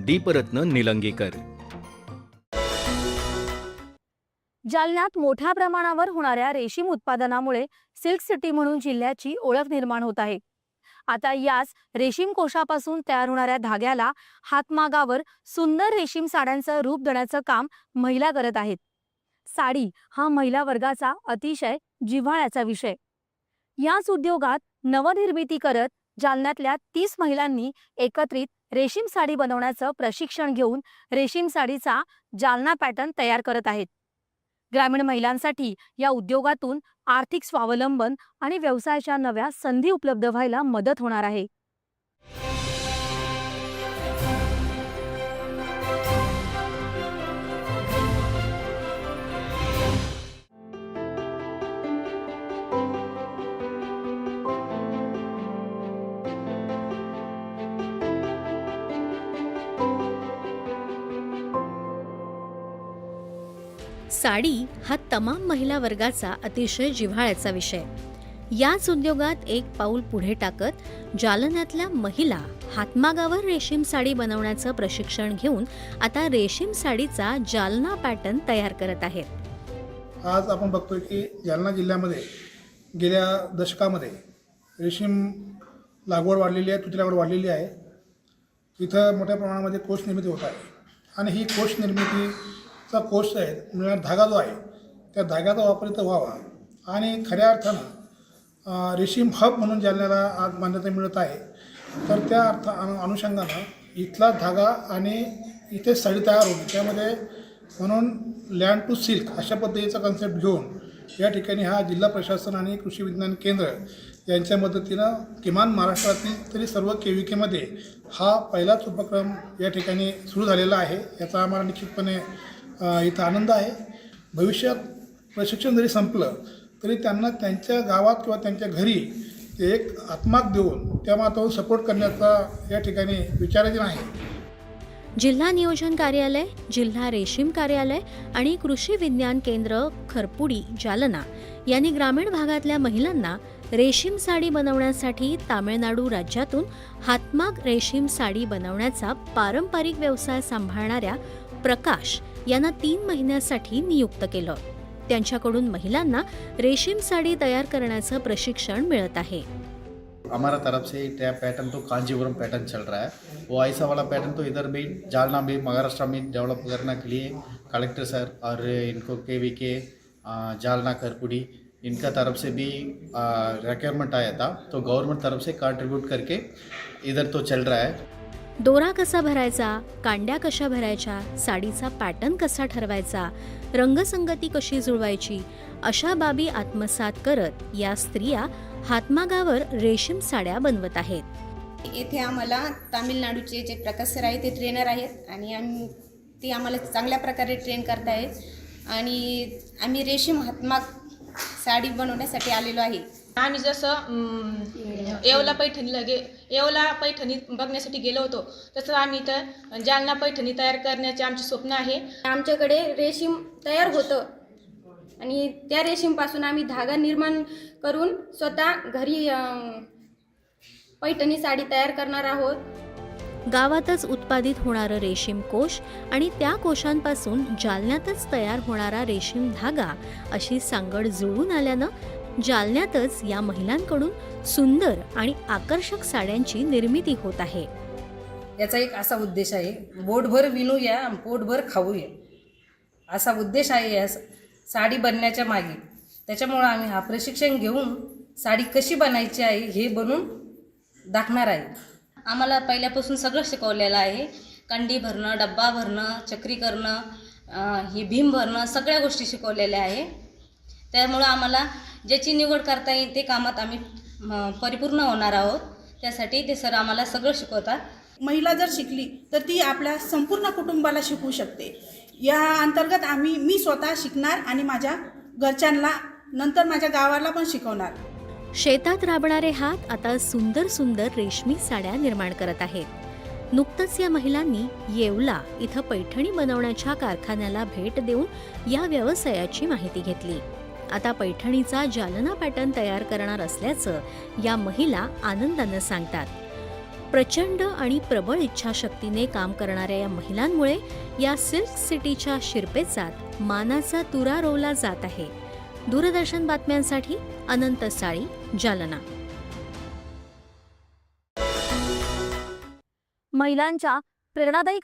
दीपरत्न निलंगेकर। जालन्यात मोठ्या प्रमाणावर होणाऱ्या रेशीम उत्पादनामुळे सिल्क सिटी म्हणून जिल्ह्याची ओळख निर्माण होत आहे। आता याच रेशीम कोशापासून तयार होणाऱ्या धाग्याला हातमागावर सुंदर रेशीम साड्यांचं रूप देण्याचं काम महिला करत आहेत। साडी हा महिला वर्गाचा अतिशय जिव्हाळ्याचा विषय। याच उद्योगात नवनिर्मिती करत जालन्यातल्या 30 महिलांनी एकत्रित रेशीम साडी बनवण्याचं प्रशिक्षण घेऊन रेशीम साडीचा जालना पॅटर्न तयार करत आहेत। ग्रामीण महिलांसाठी या उद्योगातून आर्थिक स्वावलंबन आणि व्यवसायाच्या नव्या संधी उपलब्ध व्हायला मदत होणार आहे। साडी हा तमाम महिला वर्गाचा अतिशय जिव्हाळ्याचा विषय। याच उद्योगात एक पाऊल पुढे टाकत जालन्यातल्या महिला हातमागावर रेशीम साडी बनवण्याचं प्रशिक्षण घेऊन आता रेशीम साडीचा जालना पॅटर्न तयार करत आहेत। आज आपण बघतोय की जालना जिल्ह्यामध्ये गेल्या दशकामध्ये रेशीम लागवड वाढलेली आहे, तुती लागवड वाढलेली आहे। इथं मोठ्या प्रमाणामध्ये कोश निर्मिती होत आहे आणि ही कोश निर्मितीचा कोश आहे म्हणजे धागा जो आहे त्या धाग्याचा वापर इथं व्हावा आणि खऱ्या अर्थानं रेशीम हब म्हणून जालन्याला आज मान्यता मिळत आहे। तर त्या अनुषंगानं इथला धागा आणि इथे साडी तयार होते त्यामध्ये म्हणून लँड टू सिल्क अशा पद्धतीचा कन्सेप्ट घेऊन या ठिकाणी हा जिल्हा प्रशासन आणि कृषी विज्ञान केंद्र यांच्या मदतीनं किमान महाराष्ट्रातील तरी सर्व केविकेमध्ये हा पहिलाच उपक्रम या ठिकाणी सुरू झालेला आहे। याचा आम्हाला निश्चितपणे इथं आनंद आहे। भविष्यात प्रशिक्षण जरी संपलं तरी त्यांना त्यांच्या गावात किंवा त्यांच्या घरी ते एक हातमाग देऊन त्या मातावर सपोर्ट करण्याचा या ठिकाणी विचाराधीन आहे। जिल्हा नियोजन कार्यालय, जिल्हा रेशीम कार्यालय आणि कृषी विज्ञान केंद्र खरपुडी जालना यांनी ग्रामीण भागातल्या महिलांना रेशीम साडी बनवण्यासाठी तामिळनाडू राज्यातून हातमाग रेशीम साडी बनवण्याचा पारंपरिक व्यवसाय सांभाळणाऱ्या प्रकाश यांना 3 महिन्यासाठी नियुक्त केलं। त्यांच्याकडून महिलांना रेशीम साडी तयार करण्याचं प्रशिक्षण मिळत आहे। हमारा तरफ से पैटर्न तो कांजीवरम पैटर्न चल रहा है। वो ऐसा वाला पैटर्न तो इधर भी जालना में महाराष्ट्र में डेवलप करने के लिए कलेक्टर सर और इनको केवीके जालना करपुड़ी इनका तरफ से भी रिक्वायरमेंट आया था तो गवर्नमेंट तरफ से कंट्रीब्यूट करके इधर तो चल रहा है। दोरा कसा भरायचा, कांड्या कशा भरायच्या, साडीचा पॅटर्न कसा ठरवायचा, रंगसंगती कशी जुळवायची अशा बाबी आत्मसात करत या स्त्रिया हातमागावर रेशीम साड्या बनवत आहेत। येथे आम्हाला तामिळनाडूचे जे प्रकाश सर आहेत ते ट्रेनर आहेत आणि ते आम्हाला चांगल्या प्रकारे ट्रेन करतायत आणि आम्ही रेशीम हातमाग साडी बनवण्यासाठी आलेलो आहे। आम्ही जसं येवला पैठणी बघण्यासाठी गेलो होतो तसं आम्ही इथं जालना पैठणी तयार करण्याचे आमचे स्वप्न आहे। आमच्याकडे रेशीम तयार होतं आणि त्या रेशीमपासून आम्ही धागा निर्माण करून स्वतः घरी पैठणी साडी तयार करणार आहोत। गावातच उत्पादित होणारं रेशीम कोश आणि त्या कोशांपासून जालन्यातच तयार होणारा रेशीम धागा अशी सांगड जुळून आल्यानं जालन्यातच या महिलांकडून सुंदर आणि आकर्षक साड्यांची निर्मिती होत आहे। याचा एक असा उद्देश आहे, बोटभर विणूया पोटभर खाऊया असा उद्देश आहे या साडी बनण्याच्या मागे। त्याच्यामुळे आम्ही हा प्रशिक्षण घेऊन साडी कशी बनायची आहे हे बनवून दाखवणार आहे। आम्हाला पहिल्यापासून सगळं शिकवलेलं आहे, कंडी भरणं, डब्बा भरणं, चक्री करणं, ही भीम भरणं, सगळ्या गोष्टी शिकवलेल्या आहे। त्यामुळे आम्हाला ज्याची निवड करता येईल ते कामात आम्ही परिपूर्ण होणार आहोत। त्यासाठी ते सर आम्हाला सगळं शिकवतात। महिला जर शिकली तर ती आपल्या संपूर्ण कुटुंबाला शिकवू शकते। या अंतर्गत मी स्वतः शिकणार आणि माझ्या घरच्यांना नंतर माझ्या गावाला पण शिकवणार। शेतात राबणारे हात आता सुंदर सुंदर रेशमी साड्या निर्माण करत आहेत। नुकतंच या महिलांनी येवला इथं पैठणी बनवण्याच्या कारखान्याला भेट देऊन या व्यवसायाची माहिती घेतली। आता पैठणीचा जालना पॅटर्न तयार करणार असल्याचं या महिला आनंदानं सांगतात। प्रचंड आणि प्रबळ इच्छाशक्तीने काम करणाऱ्या या महिलांमुळे या सिल्क सिटीच्या शिरपेचात मानाचा तुरा रोवला जात आहे. दूरदर्शन बातम्यांसाठी अनंत साळी, जालना. महिलांच्या प्रेरणादायी